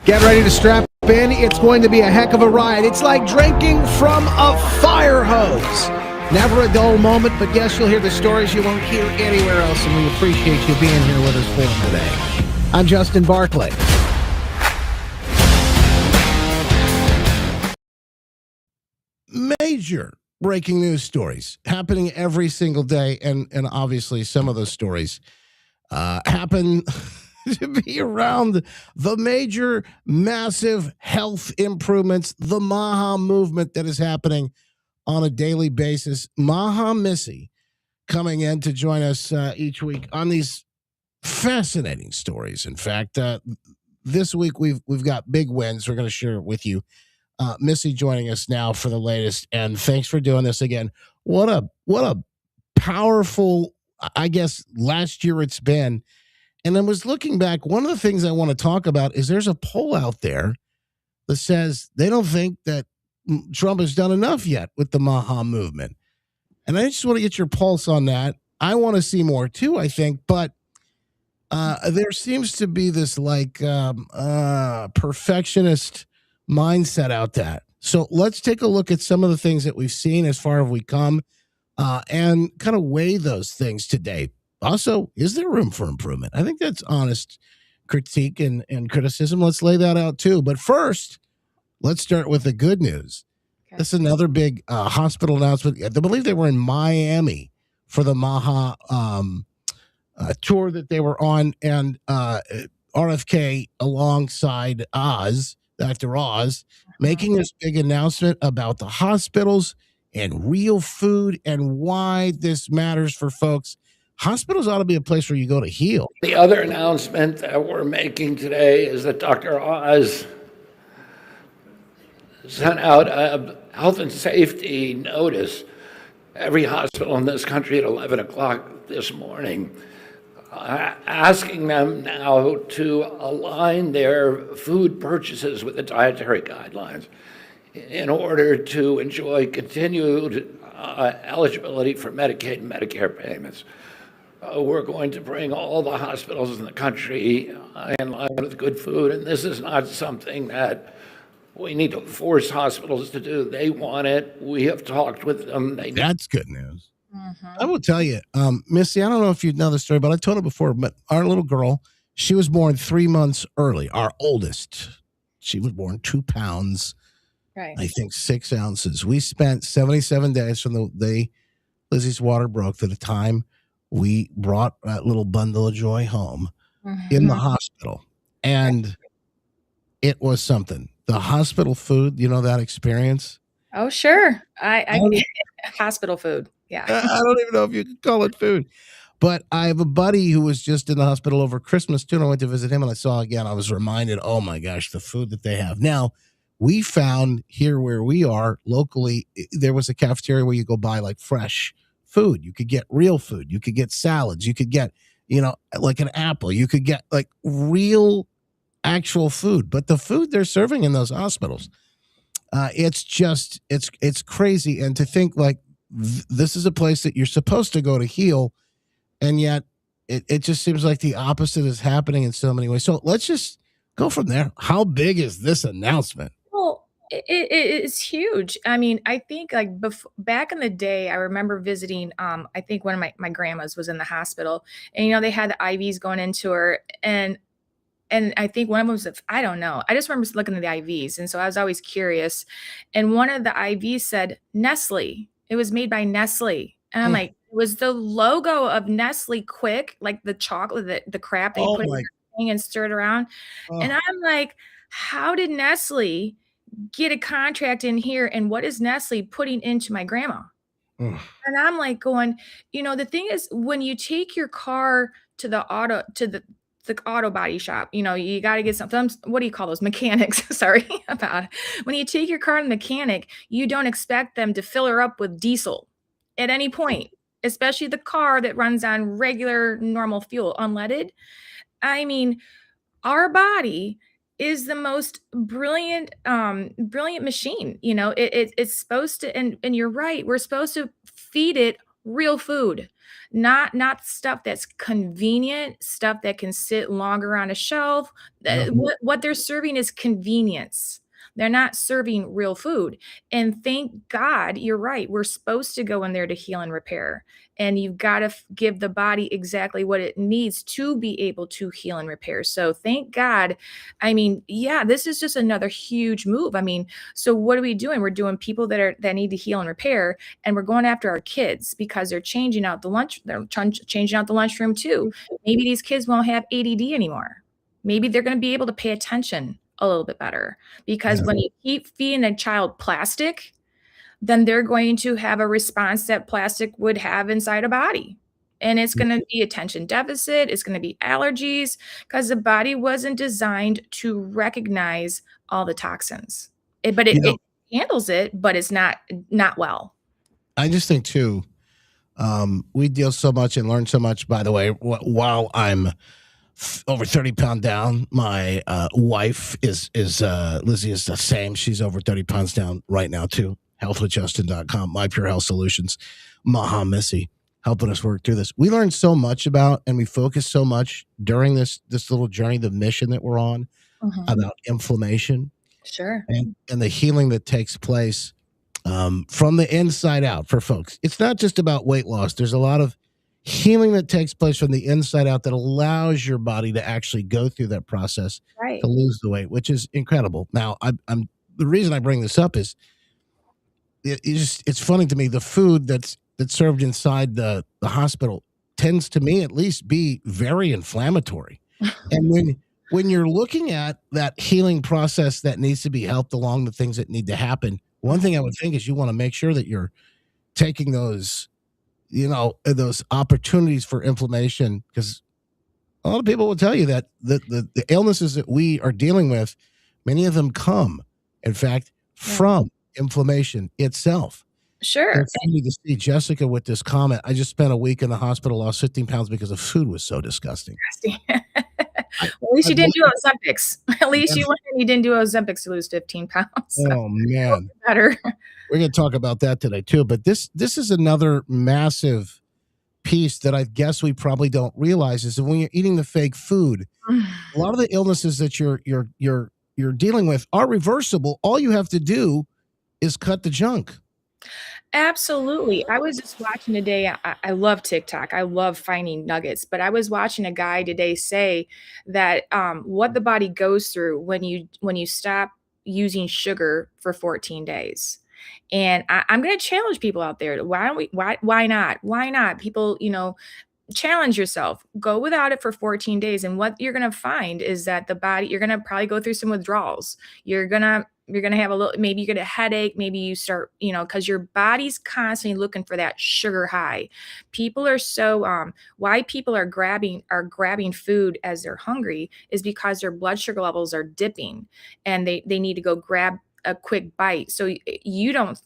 Get ready to strap in. It's going to be a heck of a ride. It's like drinking from a fire hose. Never a dull moment, but yes, you'll hear the stories you won't hear anywhere else, and we appreciate you being here with us for them today. I'm Justin Barclay. Major breaking news stories happening every single day, and obviously some of those stories happen to be around the major, massive health improvements, the MAHA movement that is happening on a daily basis. MAHA Missy coming in to join us each week on these fascinating stories. In fact, this week we've got big wins. We're going to share it with you. Missy joining us now for the latest, and thanks for doing this again. What a powerful, I guess, last year it's been. And I was looking back. One of the things I want to talk about is there's a poll out there that says they don't think that Trump has done enough yet with the MAHA movement. And I just want to get your pulse on that. I want to see more too, I think, but there seems to be this perfectionist mindset out there. So let's take a look at some of the things that we've seen as far as we come and kind of weigh those things today. Also, is there room for improvement? I think that's honest critique and criticism. Let's lay that out too. But first, let's start with the good news. Okay. This is another big hospital announcement. I believe they were in Miami for the MAHA tour that they were on, and RFK alongside Oz, Dr. Oz, making this big announcement about the hospitals and real food and why this matters for folks. Hospitals ought to be a place where you go to heal. The other announcement that we're making today is that Dr. Oz sent out a health and safety notice every hospital in this country at 11 o'clock this morning, asking them now to align their food purchases with the dietary guidelines in order to enjoy continued eligibility for Medicaid and Medicare payments. We're going to bring all the hospitals in the country in line with good food, and this is not something that we need to force hospitals to do. They want it. We have talked with them. That's good news. Mm-hmm. I will tell you, Missy, I don't know if you know the story, but I told it before, but our little girl, she was born 3 months early. Our oldest, she was born 2 pounds, right? I think 6 ounces. We spent 77 days from the day Lizzie's water broke to the time we brought that little bundle of joy home in the hospital. And it was something. The hospital food, you know that experience? Oh, sure. I hospital food. Yeah. I don't even know if you could call it food. But I have a buddy who was just in the hospital over Christmas too, and I went to visit him, and I saw again. I was reminded, oh my gosh, the food that they have. Now, we found here where we are locally, there was a cafeteria where you go buy like fresh food. You could get real food. You could get salads. You could get, like an apple. You could get like real actual food. But the food they're serving in those hospitals, it's crazy. And to think like this is a place that you're supposed to go to heal, and yet it just seems like the opposite is happening in so many ways. So let's just go from there. How big is this announcement? Well, it's huge. I mean, I think like back in the day, I remember visiting, I think one of my grandmas was in the hospital, and, they had the IVs going into her, and I think one of them was, I don't know. I just remember looking at the IVs. And so I was always curious. And one of the IVs said Nestle. It was made by Nestle. And I'm like, it was the logo of Nestle Quick, like the chocolate, the crap they put in the thing and stirred around. And I'm like, how did Nestle get a contract in here? And what is Nestle putting into my grandma? And I'm like going, the thing is, when you take your car to the auto body shop, you got to get something. What do you call those? Mechanics. Sorry about it. When you take your car to the mechanic, you don't expect them to fill her up with diesel at any point, especially the car that runs on regular, normal fuel, unleaded. I mean, our body is the most brilliant machine. It's supposed to, and you're right, we're supposed to feed it real food, not stuff that's convenient, stuff that can sit longer on a shelf. Yep. What they're serving is convenience. They're not serving real food. And thank God, you're right. We're supposed to go in there to heal and repair. And you've got to give the body exactly what it needs to be able to heal and repair. So thank God. I mean, yeah, this is just another huge move. I mean, so what are we doing? We're doing people that need to heal and repair, and we're going after our kids because they're changing out the lunch. They're changing out the lunchroom too. Maybe these kids won't have ADD anymore. Maybe they're going to be able to pay attention a little bit better, because Yeah. when you keep feeding a child plastic, then they're going to have a response that plastic would have inside a body. And it's going to be attention deficit. It's going to be allergies, because the body wasn't designed to recognize all the toxins. But You know, it handles it, but it's not well. I just think too, we deal so much and learn so much. By the way, while I'm over 30 pounds down, my wife is Lizzie is the same. She's over 30 pounds down right now too. Healthwithjustin.com, My Pure Health Solutions, MAHA Missy, helping us work through this. We learn so much about, and we focus so much during this little journey, the mission that we're on, Mhm. about inflammation Sure. and the healing that takes place from the inside out for folks. It's not just about weight loss. There's a lot of healing that takes place from the inside out that allows your body to actually go through that process to Right. lose the weight, which is incredible. Now, I'm the reason I bring this up is it's funny to me. The food that's served inside the hospital tends to me at least be very inflammatory. And when you're looking at that healing process that needs to be helped along, the things that need to happen, one thing I would think is you want to make sure that you're taking those, those opportunities for inflammation, because a lot of people will tell you that the illnesses that we are dealing with, many of them come, in fact, Yeah. from inflammation itself. Sure. It's funny to see Jessica with this comment. I just spent a week in the hospital, lost 15 pounds because the food was so disgusting. I, Well, at least I you didn't do believe, Ozempics. At least yeah. you went and you didn't do Ozempics to lose 15 pounds. So Oh man, better. we're going to talk about that today too. But this is another massive piece that I guess we probably don't realize is that when you're eating the fake food, a lot of the illnesses that you're dealing with are reversible. All you have to do is cut the junk. Absolutely. I was just watching today. I love TikTok. I love finding nuggets, but I was watching a guy today say that what the body goes through when you stop using sugar for 14 days. And I'm going to challenge people out there. Why don't we? Why not? Why not? People, challenge yourself. Go without it for 14 days, and what you're going to find is that the body, you're going to probably go through some withdrawals. You're going to have a little, maybe you get a headache, maybe you start, cuz your body's constantly looking for that sugar high. People are so why people are grabbing food as they're hungry is because their blood sugar levels are dipping, and they need to go grab a quick bite. So you don't,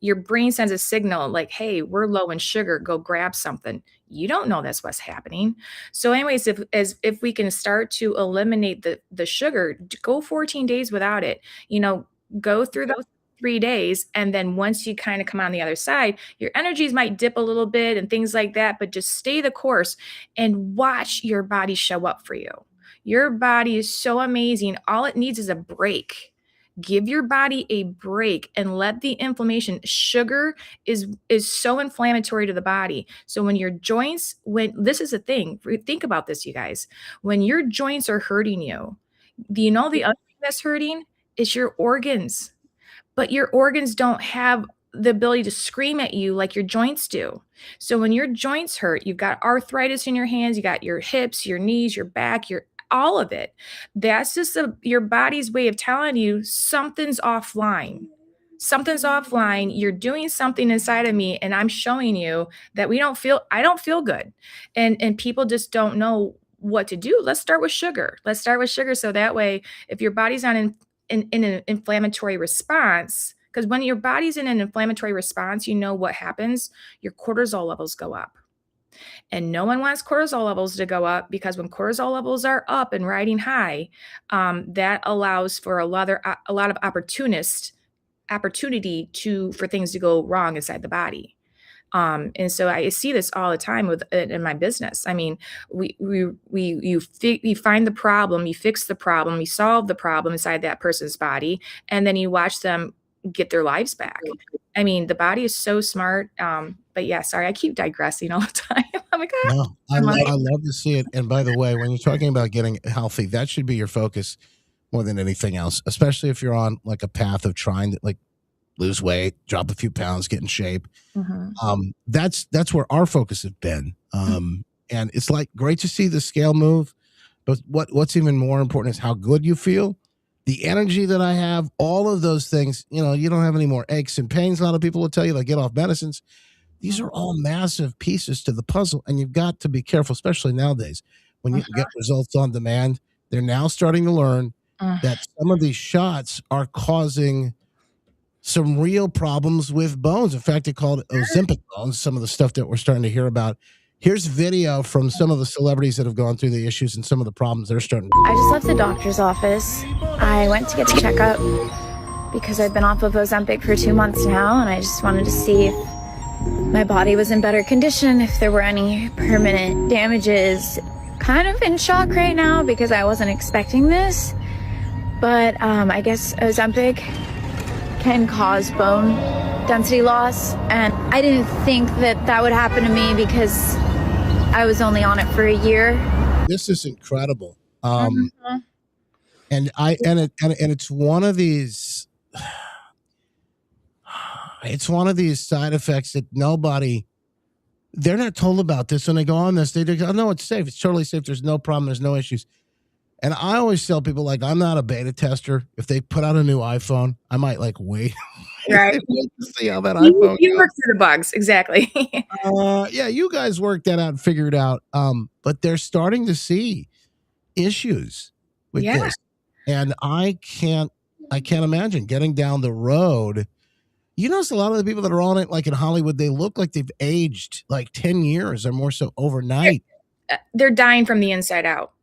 your brain sends a signal like, hey, we're low in sugar, go grab something. You don't know that's what's happening. So anyways, if we can start to eliminate the sugar, go 14 days without it. you know go through those 3 days, and then once you kind of come on the other side, your energies might dip a little bit and things like that, but just stay the course and watch your body show up for you. Your body is so amazing. All it needs is a break. Give your body a break and let the inflammation. Sugar is so inflammatory to the body. So when your joints, when this is a thing, think about this, you guys. When your joints are hurting you, do you know the other thing that's hurting is your organs? But your organs don't have the ability to scream at you like your joints do. So when your joints hurt, you've got arthritis in your hands, you got your hips, your knees, your back, your all of it. That's just your body's way of telling you something's offline. Something's offline. You're doing something inside of me, and I'm showing you that I don't feel good. And people just don't know what to do. Let's start with sugar. Let's start with sugar. So that way, if your body's on in an inflammatory response, because when your body's in an inflammatory response, you know what happens? Your cortisol levels go up. And no one wants cortisol levels to go up, because when cortisol levels are up and riding high, that allows for a lot of opportunity for things to go wrong inside the body. And so I see this all the time with in my business. I mean, you find the problem, you fix the problem, you solve the problem inside that person's body, and then you watch them get their lives back. I mean, the body is so smart. But yeah, sorry, I keep digressing all the time. I'm like, ah, No, I love to see it. And by the way, when you're talking about getting healthy, that should be your focus more than anything else, especially if you're on like a path of trying to like lose weight, drop a few pounds, get in shape. mhm, That's where our focus has been. And it's like great to see the scale move, but what's even more important is how good you feel, the energy that I have, all of those things. You know, you don't have any more aches and pains. A lot of people will tell you like get off medicines. These are all massive pieces to the puzzle, and you've got to be careful, especially nowadays when you can get results on demand. They're now starting to learn mhm. that some of these shots are causing some real problems with bones. In fact, they called it Ozempic bones, some of the stuff that we're starting to hear about. Here's video from some of the celebrities that have gone through the issues and some of the problems they're starting to. I just left the doctor's office. I went to get the checkup because I've been off of Ozempic for 2 months now, and I just wanted to see if my body was in better condition, if there were any permanent damages. Kind of in shock right now because I wasn't expecting this, but I guess Ozempic can cause bone density loss, and I didn't think that that would happen to me because I was only on it for a year. This is incredible. Mhm. And it's one of these it's one of these side effects that they're not told about this when they go on this. They go, no, it's safe. It's totally safe. There's no problem. There's no issues. And I always tell people, like, I'm not a beta tester. If they put out a new iPhone, I might like wait. Right. Wait to see how that iPhone You goes. work through the bugs, exactly. Yeah, you guys worked that out and figured it out. But they're starting to see issues with Yeah. this. And I can't imagine getting down the road. You notice a lot of the people that are on it, like in Hollywood, they look like they've aged like 10 years or more so overnight. They're dying from the inside out.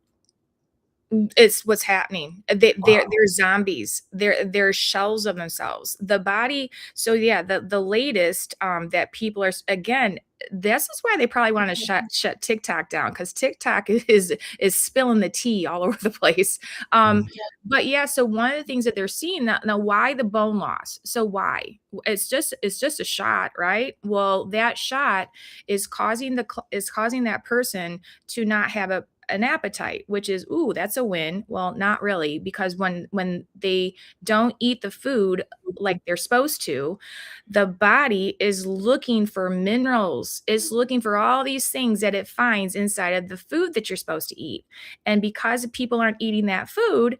It's what's happening. They're zombies. They're shells of themselves. The body. So yeah, the latest that people are again. This is why they probably want to shut TikTok down, because TikTok is spilling the tea all over the place. But yeah, so one of the things that they're seeing now, why the bone loss? So why? It's just a shot, right? Well, that shot is causing that person to not have an appetite, which is, ooh, that's a win. Well, not really, because when they don't eat the food like they're supposed to, the body is looking for minerals. It's looking for all these things that it finds inside of the food that you're supposed to eat. And because people aren't eating that food,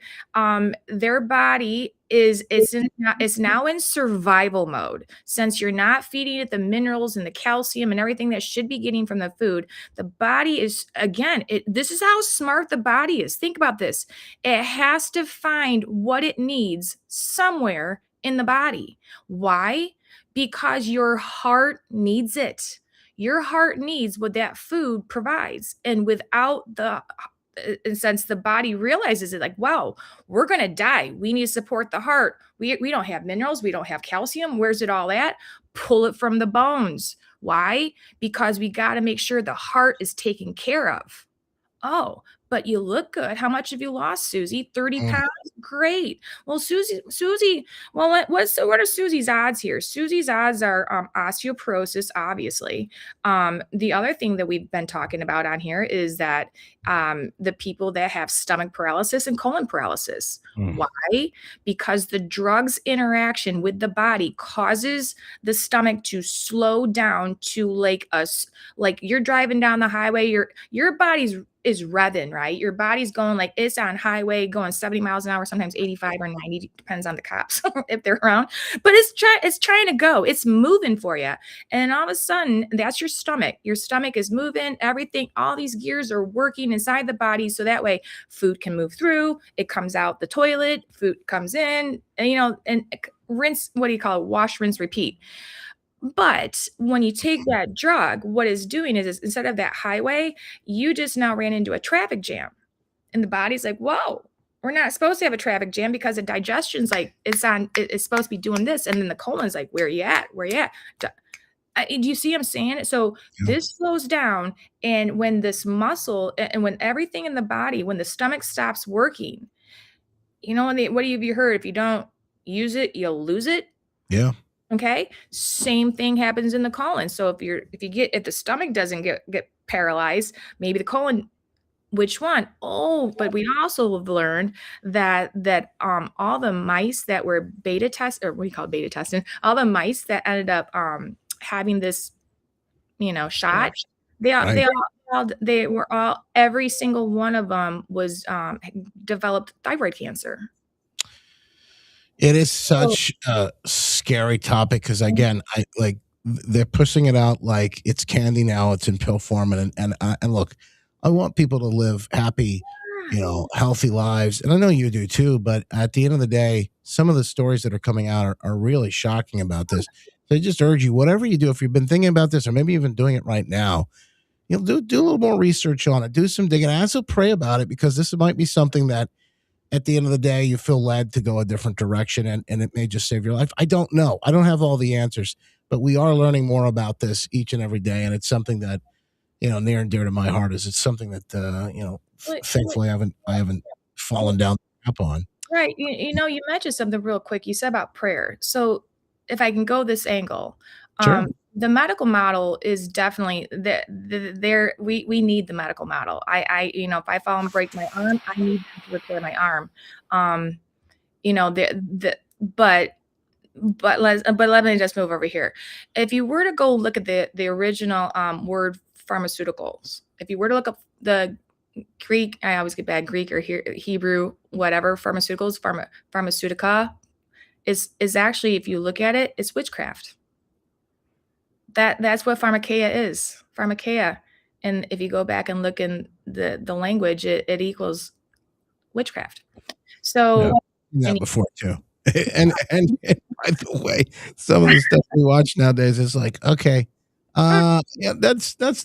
their body it's now in survival mode. Since you're not feeding it the minerals and the calcium and everything that should be getting from the food, the body is, again, this is how smart the body is. Think about this. It has to find what it needs somewhere in the body. Why? Because your heart needs it. Your heart needs what that food provides. And without and since the body realizes it, like, wow, we're going to die. We need to support the heart. We don't have minerals. We don't have calcium. Where's it all at? Pull it from the bones. Why? Because we got to make sure the heart is taken care of. Oh, but you look good. How much have you lost, Susie? 30 pounds? Great. Well, Susie, well, what are Susie's odds here? Susie's odds are osteoporosis, obviously. The other thing that we've been talking about on here is that the people that have stomach paralysis and colon paralysis. Why? Because the drug's interaction with the body causes the stomach to slow down to like you're driving down the highway, your body's is revving, right? Your body's going like it's on highway going 70 miles an hour, sometimes 85 or 90, depends on the cops if they're around. But it's trying to go. It's moving for you. And all of a sudden, that's your stomach. Your stomach is moving, everything, all these gears are working inside the body. So that way food can move through, it comes out the toilet, food comes in, and and rinse, what do you call it? Wash, rinse, repeat. But when you take that drug, what it's doing is instead of that highway, you just now ran into a traffic jam. And the body's like, whoa, we're not supposed to have a traffic jam because the digestion's like, it's supposed to be doing this. And then the colon's like, where you at? Where you at? Do you see I'm saying it? So Yeah. this slows down, and when this muscle and when everything in the body, when the stomach stops working, what have you heard? If you don't use it, you'll lose it. Yeah. Okay. Same thing happens in the colon. So if the stomach doesn't get paralyzed, maybe the colon. Which one? Oh, but we also have learned that all the mice that were beta test, or what do you call it, beta testing, all the mice that ended up having this, shot, Right. they were all every single one of them was developed thyroid cancer. It is So such a scary topic because again, I like they're pushing it out like it's candy now. It's in pill form, and look, I want people to live happy, healthy lives, and I know you do too. But at the end of the day, some of the stories that are coming out are really shocking about this. So I just urge you, whatever you do, if you've been thinking about this or maybe even doing it right now, do a little more research on it, do some digging, and also pray about it because this might be something that at the end of the day, you feel led to go a different direction and it may just save your life. I don't know. I don't have all the answers, but we are learning more about this each and every day. And it's something that, near and dear to my heart is it's something that, Wait, thankfully I haven't fallen down the trap on. right. You mentioned something real quick. You said about prayer. So if I can go this angle, Sure. the medical model is definitely there. We need the medical model. If I fall and break my arm, I need them to repair my arm. Um, the but let me just move over here. If you were to go look at the original word pharmaceuticals, if you were to look up the Greek, I always get bad Greek or Hebrew, whatever, pharmaceutica is actually, if you look at it, it's witchcraft. That's what pharmakeia is. Pharmakeia. And if you go back and look in the language, it equals witchcraft. So Yeah. Seen that and before too. And by the way, some of the stuff we watch nowadays is like, okay, yeah, that's not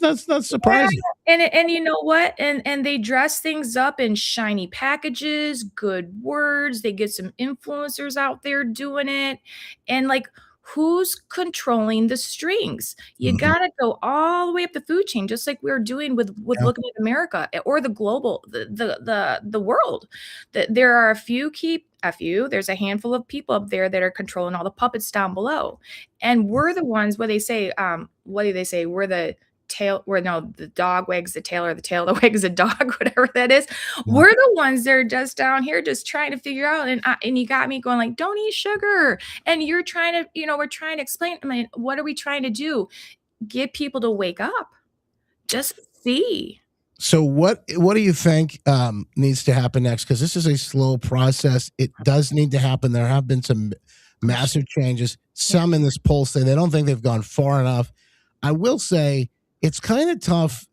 surprising. and you know what? And they dress things up in shiny packages, good words. They get some influencers out there doing it. And like, who's controlling the strings? You Mhm. gotta go all the way up the food chain, just like we're doing with Yeah. looking at America or the global, the world. That there are there's a handful of people up there that are controlling all the puppets down below. And we're the ones where they say, what do they say? We're the tail where no, the dog wags the tail or the tail that wags the dog, whatever that is. Yeah. We're the ones that are just down here just trying to figure out. And you got me going like, don't eat sugar. And you're trying to, we're trying to explain. I mean, what are we trying to do? Get people to wake up. Just see. So what do you think needs to happen next? Because this is a slow process. It does need to happen. There have been some massive changes. Some in this poll say they don't think they've gone far enough. I will say it's kind of tough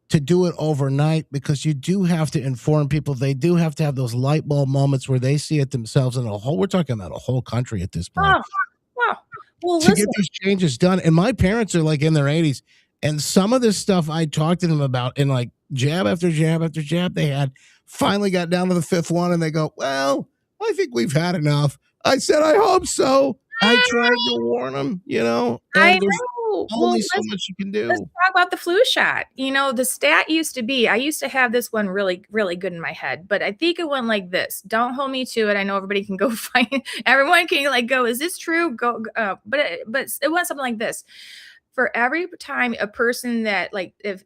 to do it overnight because you do have to inform people. They do have to have those light bulb moments where they see it themselves in a whole. We're talking about a whole country at this point Oh, wow. Well, to get listen. these changes done. And my parents are like in their 80s. And some of this stuff I talked to them about and like jab after jab after jab they had finally got down to the fifth one and they go, well, I think we've had enough. I said, I hope so. I tried to warn them, I and there's know. Well, only so much you can let's do. talk about the flu shot. The stat used to be, I used to have this one really, really good in my head, but I think it went like this. Don't hold me to it. I know everybody can go find, everyone can like go, is this true? Go, but it went something like this. For every time a person that like, if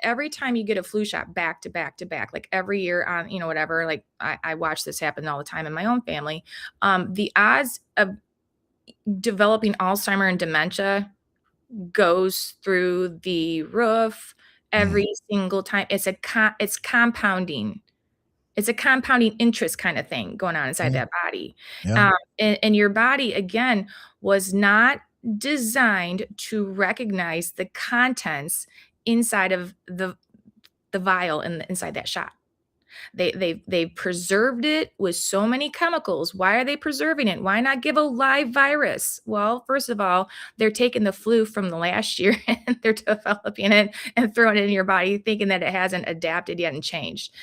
every time you get a flu shot back to back to back, like every year on, whatever, like I watch this happen all the time in my own family. The odds of developing Alzheimer and dementia goes through the roof Mm, every single time. It's compounding. It's a compounding interest kind of thing going on inside yeah, that body. yeah, And your body again was not designed to recognize the contents inside of the vial and inside that shot. They've preserved it with so many chemicals. Why are they preserving it? Why not give a live virus? Well, first of all, they're taking the flu from the last year and they're developing it and throwing it in your body, thinking that it hasn't adapted yet and changed.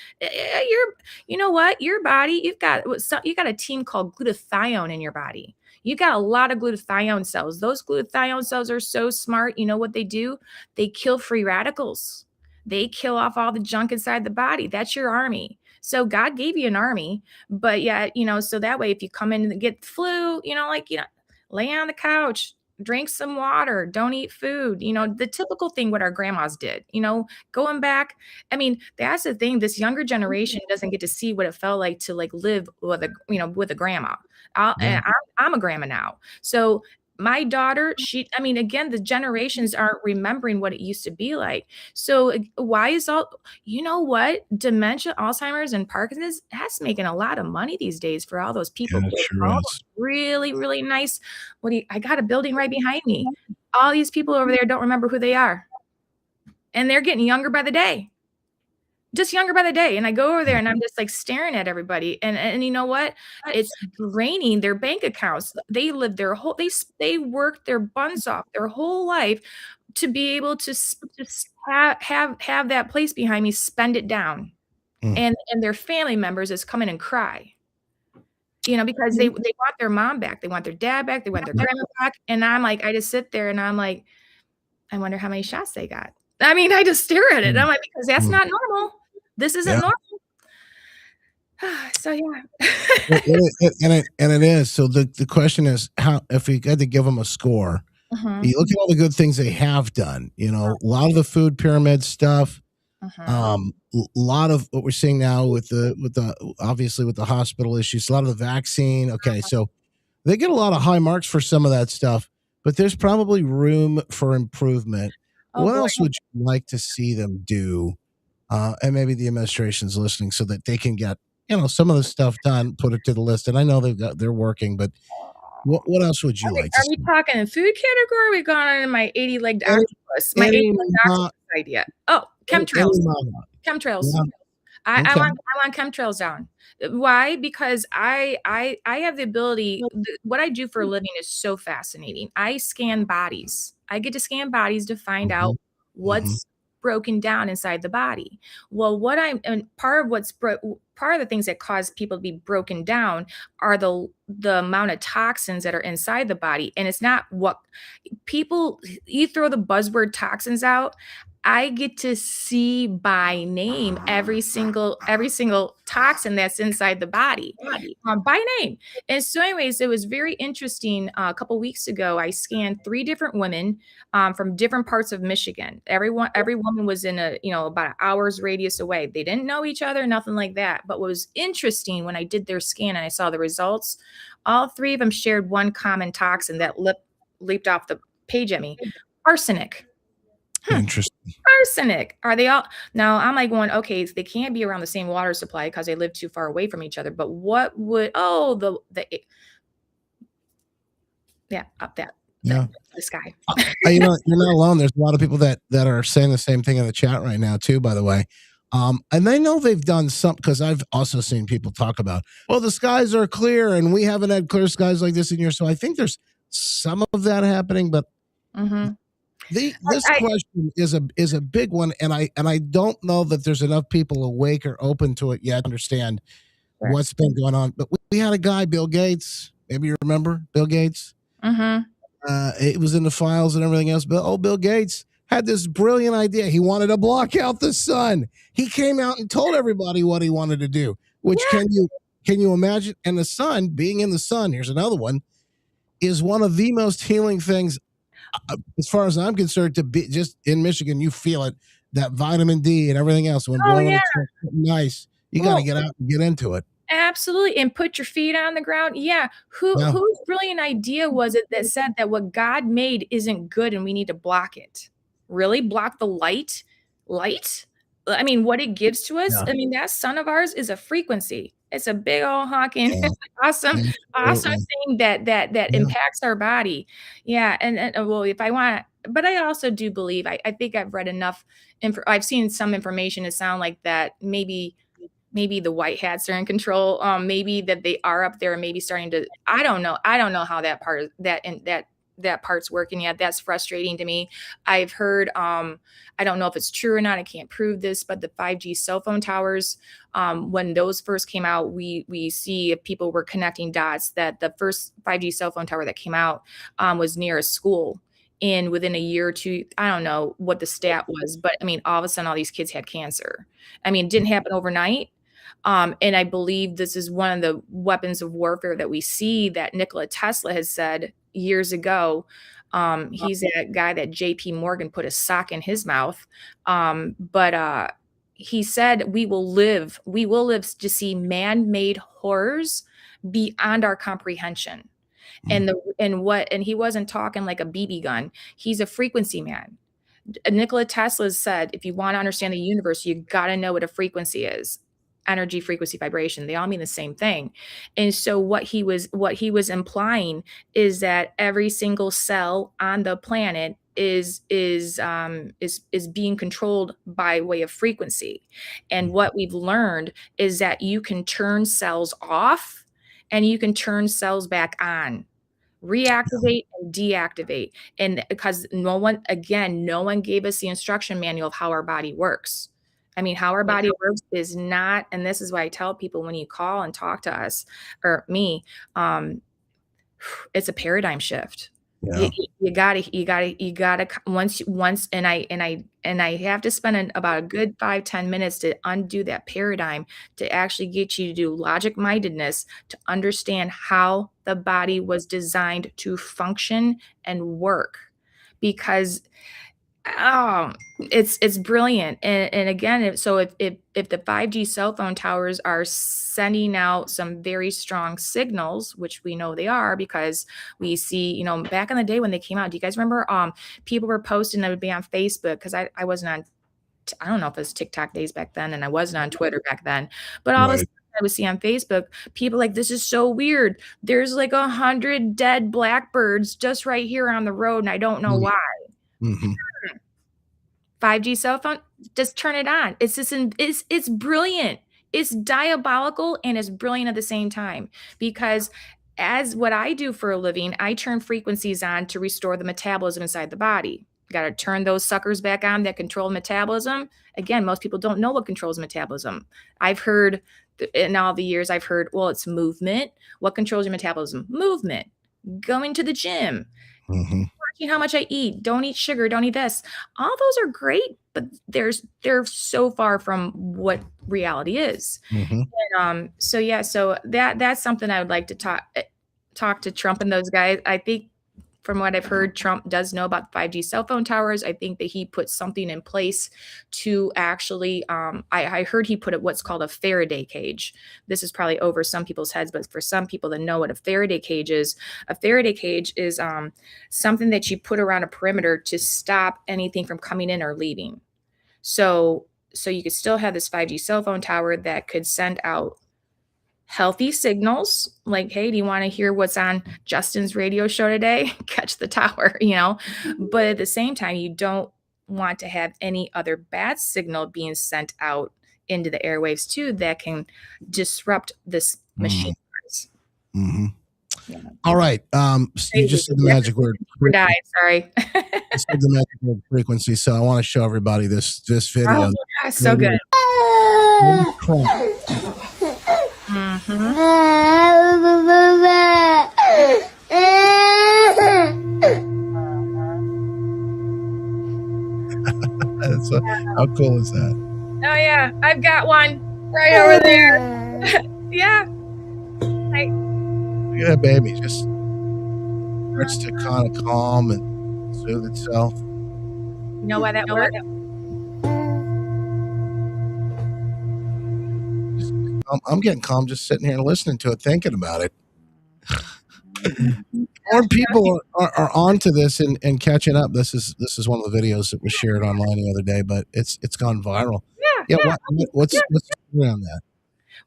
You know what? Your body, you got a team called glutathione in your body. You got a lot of glutathione cells. Those glutathione cells are so smart. You know what they do? They kill free radicals. They kill off all the junk inside the body. That's your army. So God gave you an army, but yet, so that way, if you come in and get flu, lay on the couch, drink some water, don't eat food, the typical thing what our grandmas did, going back. I mean, that's the thing. This younger generation doesn't get to see what it felt like to live with with a grandma. And I'm a grandma now. So my daughter, again, the generations aren't remembering what it used to be like. So why is what? Dementia, Alzheimer's, and Parkinson's, that's making a lot of money these days for all those people. Yeah, it sure is. Really, really nice. I got a building right behind me. All these people over there don't remember who they are. And they're getting younger by the day. Just younger by the day. And I go over there and I'm just staring at everybody. And you know what? It's draining their bank accounts. They live they worked their buns off their whole life to be able to just have that place behind me, spend it down. And their family members just come in and cry. Because they want their mom back. They want their dad back. They want their grandma back. And I just sit there and I'm like, I wonder how many shots they got. I just stare at it. I'm like, because that's not normal. This isn't normal. So yeah. It is. So the question is, how, if we had to give them a score, you look at all the good things they have done, a lot of the food pyramid stuff, a lot of what we're seeing now with the obviously with the hospital issues, a lot of the vaccine. Okay. So they get a lot of high marks for some of that stuff, but there's probably room for improvement. What else would you like to see them do? And maybe the administration's listening so that they can get, some of the stuff done, put it to the list. And I know they're working, but what else would you like to see? Are we talking in food category? Or are we going on my 80-legged octopus? My 80-legged octopus idea. Oh, chemtrails. Chemtrails. Yeah. I want chemtrails down. Why? Because I have the ability. What I do for a living is so fascinating. I scan bodies. I get to scan bodies to find out what's broken down inside the body. Well, part of the things that cause people to be broken down are the amount of toxins that are inside the body. And it's not what you throw the buzzword toxins out. I get to see by name every single toxin that's inside the body by name. And so anyways, it was very interesting. A couple weeks ago, I scanned 3 different women from different parts of Michigan. Every woman was in about an hour's radius away. They didn't know each other, nothing like that. But what was interesting when I did their scan and I saw the results, all 3 of them shared one common toxin that leaped off the page at me: arsenic. Interesting. Arsenic. Are they all now? I'm going, okay, so they can't be around the same water supply because they live too far away from each other. But what would up the sky. You're not alone. There's a lot of people that are saying the same thing in the chat right now too, by the way. And they know they've done some, because I've also seen people talk about, well, the skies are clear and we haven't had clear skies like this in years. So I think there's some of that happening, but this question is a big one, and I don't know that there's enough people awake or open to it yet to understand what's been going on. But we had a guy, Bill Gates. Maybe you remember Bill Gates. It was in the files and everything else. But Bill Gates had this brilliant idea. He wanted to block out the sun. He came out and told everybody what he wanted to do. Which can you imagine? And the sun, being in the sun, here's another one, is one of the most healing things. As far as I'm concerned, to be just in Michigan, you feel it, that vitamin D and everything else. When nice, you got to get out and get into it. Absolutely, and put your feet on the ground. Yeah, whose brilliant idea was it that said that what God made isn't good and we need to block it? Really, block the light? I mean, what it gives to us. I mean, that sun of ours is a frequency. It's a big old honking, awesome thing that impacts our body. Yeah. And well, if I want, but I also do believe, I think I've read enough. I've seen some information to sound like that maybe maybe the white hats are in control. Maybe that they are up there and maybe starting to, I don't know. I don't know how that part, that part's working yet. That's frustrating to me. I've heard, I don't know if it's true or not, I can't prove this, but the 5G cell phone towers, when those first came out, we see if people were connecting dots that the first 5G cell phone tower that came out was near a school. And within a year or two, I don't know what the stat was, but I mean, all of a sudden, all these kids had cancer. I mean, it didn't happen overnight. And I believe this is one of the weapons of warfare that we see that Nikola Tesla has said years ago. He's that guy that JP Morgan put a sock in his mouth. But he said, we will live to see man-made horrors beyond our comprehension. And he wasn't talking like a BB gun. He's a frequency man. Nikola Tesla said, if you want to understand the universe, you got to know what a frequency is. Energy, frequency, vibration, they all mean the same thing. And so what he was implying is that every single cell on the planet is being controlled by way of frequency. And what we've learned is that you can turn cells off and you can turn cells back on, reactivate and deactivate. And because no one gave us the instruction manual of how our body works. I mean, how our body works is not, and this is why I tell people when you call and talk to us or me, it's a paradigm shift. Yeah. You gotta once, and I have to spend about a good 5-10 minutes to undo that paradigm, to actually get you to do logic mindedness, to understand how the body was designed to function and work, because it's brilliant. And again, so if the 5G cell phone towers are sending out some very strong signals, which we know they are, because we see, back in the day when they came out, do you guys remember people were posting that would be on Facebook? Because I wasn't on, I don't know if it was TikTok days back then, and I wasn't on Twitter back then, but all of a sudden I would see on Facebook people like, this is so weird, there's like 100 dead blackbirds just right here on the road and I don't know why. 5G cell phone, just turn it on. It's brilliant. It's diabolical and it's brilliant at the same time, because as what I do for a living, I turn frequencies on to restore the metabolism inside the body. You got to turn those suckers back on that control metabolism. Again, most people don't know what controls metabolism. I've heard in all the years, well, it's movement. What controls your metabolism? Movement. Going to the gym. Watching how much I eat. Don't eat sugar. Don't eat this. All those are great, but they're so far from what reality is. And, so that's something I would like to talk to Trump and those guys. I think from what I've heard, Trump does know about 5G cell phone towers. I think that he put something in place to actually, I heard he put what's called a Faraday cage. This is probably over some people's heads, but for some people that know what a Faraday cage is something that you put around a perimeter to stop anything from coming in or leaving. So you could still have this 5G cell phone tower that could send out healthy signals like, hey, do you want to hear what's on Justin's radio show today? Catch the tower, but at the same time, you don't want to have any other bad signal being sent out into the airwaves too that can disrupt this machine. All right. You just said the magic word. Sorry. You said the magic word frequency. So I want to show everybody this video. Oh, so good. How cool is that? Oh yeah, I've got one right over there. Yeah. Look at that baby, just starts to kind of calm and soothe itself. You know why that worked? I'm getting calm just sitting here and listening to it, thinking about it. More people are onto this and catching up. This is one of the videos that was shared online the other day, but it's gone viral. Yeah. What's around that?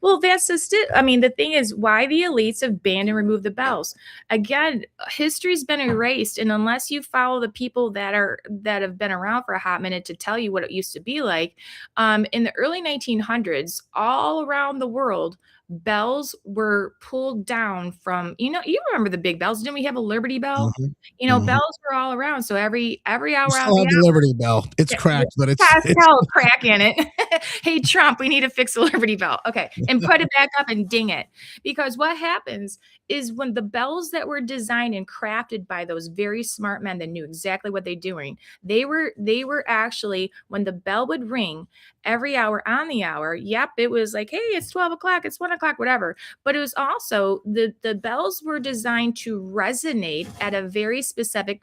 Well, that's just it. I mean, the thing is, why the elites have banned and removed the bells. Again, history's been erased, and unless you follow the people that have been around for a hot minute to tell you what it used to be like, in the early 1900s, all around the world, bells were pulled down from. You remember the big bells? Didn't we have a Liberty Bell? Mhm. Mhm. Bells were all around. So every We hour out of still the have the Liberty Bell. It's yeah, cracked, but has it's hell crack in it. Hey, Trump, we need to fix the Liberty Bell. Okay. And put it back up and ding it. Because what happens is when the bells that were designed and crafted by those very smart men that knew exactly what they're doing, they were actually, when the bell would ring every hour on the hour, yep, it was like, hey, it's 12 o'clock, it's 1 o'clock, whatever. But it was also the bells were designed to resonate at a very specific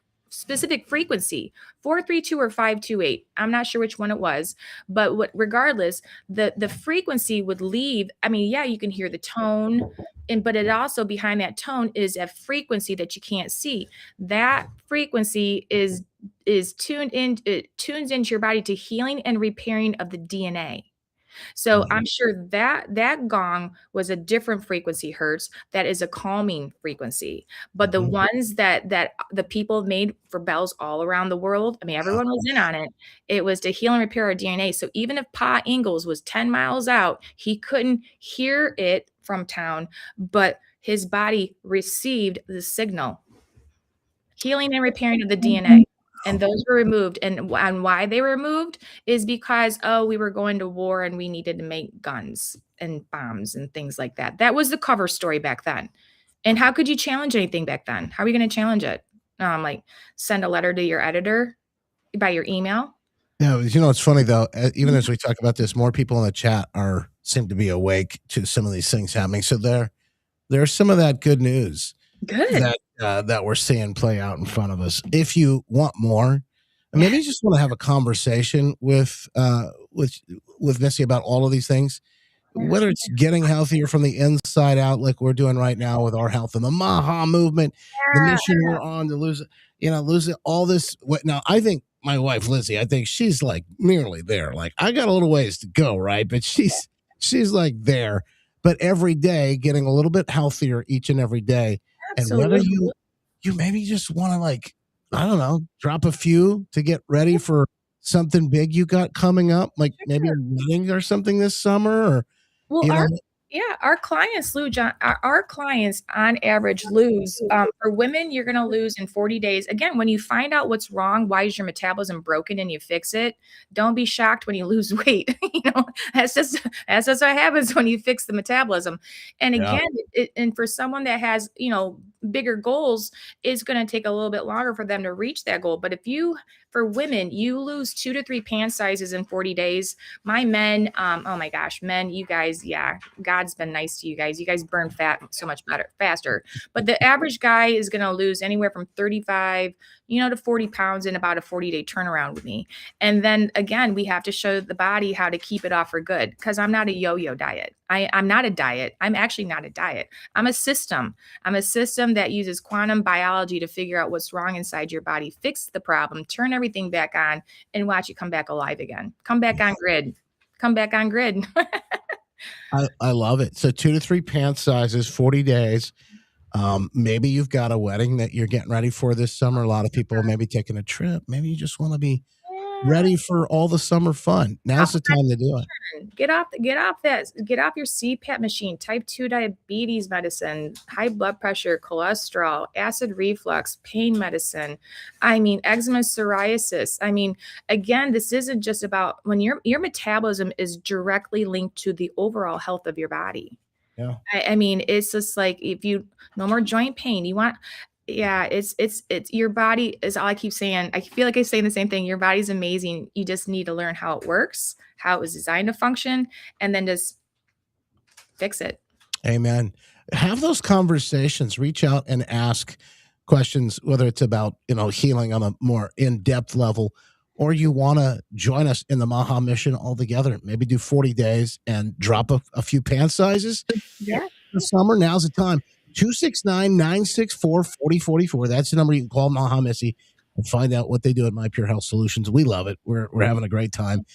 frequency, 432 or 528. I'm not sure which one it was, but regardless, the frequency would leave. I mean, yeah, you can hear the tone, but it also, behind that tone, is a frequency that you can't see. That frequency is tuned in. It tunes into your body to healing and repairing of the DNA. So I'm sure that gong was a different frequency hertz that is a calming frequency. But the Mhm. ones that the people made for bells all around the world, I mean, everyone was in on it. It was to heal and repair our DNA. So even if Pa Ingalls was 10 miles out, he couldn't hear it from town, but his body received the signal. Healing and repairing of the DNA. And those were removed. And why they were removed is because, oh, we were going to war and we needed to make guns and bombs and things like that. That was the cover story back then. And how could you challenge anything back then? How are we going to challenge it? Like send a letter to your editor by your email? Yeah, it's funny though. Even as we talk about this, more people in the chat seem to be awake to some of these things happening. So there's some of that good news Good. that we're seeing play out in front of us. If you want more, and maybe you just want to have a conversation with Missy about all of these things, whether it's getting healthier from the inside out, like we're doing right now with our health and the Maha movement, the mission we're on to lose it, all this. Now, I think my wife Lizzie, I think she's like nearly there. Like I got a little ways to go, right? But she's like there. But every day, getting a little bit healthier each and every day, and whether Absolutely. you maybe just want to, like, I don't know, drop a few to get ready for something big you got coming up, like maybe a wedding or something this summer, or Well, you know, our clients lose. Our clients on average lose. For women, you're going to lose in 40 days. Again, when you find out what's wrong, why is your metabolism broken, and you fix it, don't be shocked when you lose weight. That's just what happens when you fix the metabolism. And yeah, again, and for someone that has bigger goals, it's going to take a little bit longer for them to reach that goal. But for women, you lose 2 to 3 pant sizes in 40 days. My men, oh my gosh, men, you guys, yeah, God's been nice to you guys. You guys burn fat so much faster. But the average guy is going to lose anywhere from 35, to 40 pounds in about a 40-day turnaround with me. And then again, we have to show the body how to keep it off for good, because I'm not a yo-yo diet. I'm not a diet. I'm actually not a diet. I'm a system. I'm a system that uses quantum biology to figure out what's wrong inside your body, fix the problem, turn everything back on, and watch you come back alive again. Come back on grid. Come back on grid. I love it. So 2 to 3 pant sizes, 40 days. Maybe you've got a wedding that you're getting ready for this summer. A lot of people may be taking a trip. Maybe you just want to be ready for all the summer fun. Now's the time to do it. Get off your CPAP machine, type 2 diabetes medicine, high blood pressure, cholesterol, acid reflux, pain medicine. I mean, eczema, psoriasis. I mean, again, this isn't just about when your metabolism is directly linked to the overall health of your body. Yeah. I mean, it's just like, if you no more joint pain, yeah, it's your body is all I keep saying. I feel like I'm saying the same thing. Your body's amazing. You just need to learn how it works, how it was designed to function, and then just fix it. Amen. Have those conversations. Reach out and ask questions, whether it's about healing on a more in-depth level, or you want to join us in the Maha mission altogether. Maybe do 40 days and drop a few pant sizes. Yeah. The summer, now's the time. 269-964-4044. That's the number you can call MAHA Missy and find out what they do at My Pure Health Solutions. We love it. We're having a great time.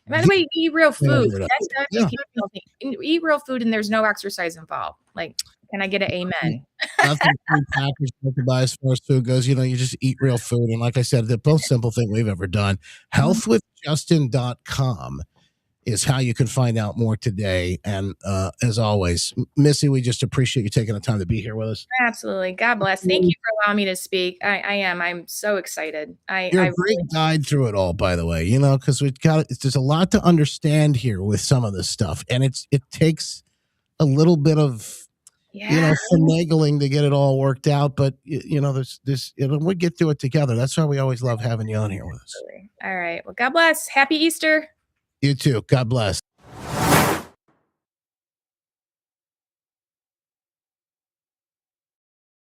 By the way, eat real food. Yeah. That's not Yeah. eat real food and there's no exercise involved. Like, can I get an amen? Nothing prepackaged to buy as far as food goes. You just eat real food. And like I said, the most simple thing we've ever done. Healthwithjustin.com is how you can find out more today. And as always, Missy, we just appreciate you taking the time to be here with us. Absolutely. God bless. Thank you for allowing me to speak. I am. I'm so excited. You're a great guide through it all, by the way, because there's a lot to understand here with some of this stuff. And it takes a little bit of, finagling to get it all worked out. But, we get through it together. That's why we always love having you on here with us. All right. Well, God bless. Happy Easter. You too. God bless.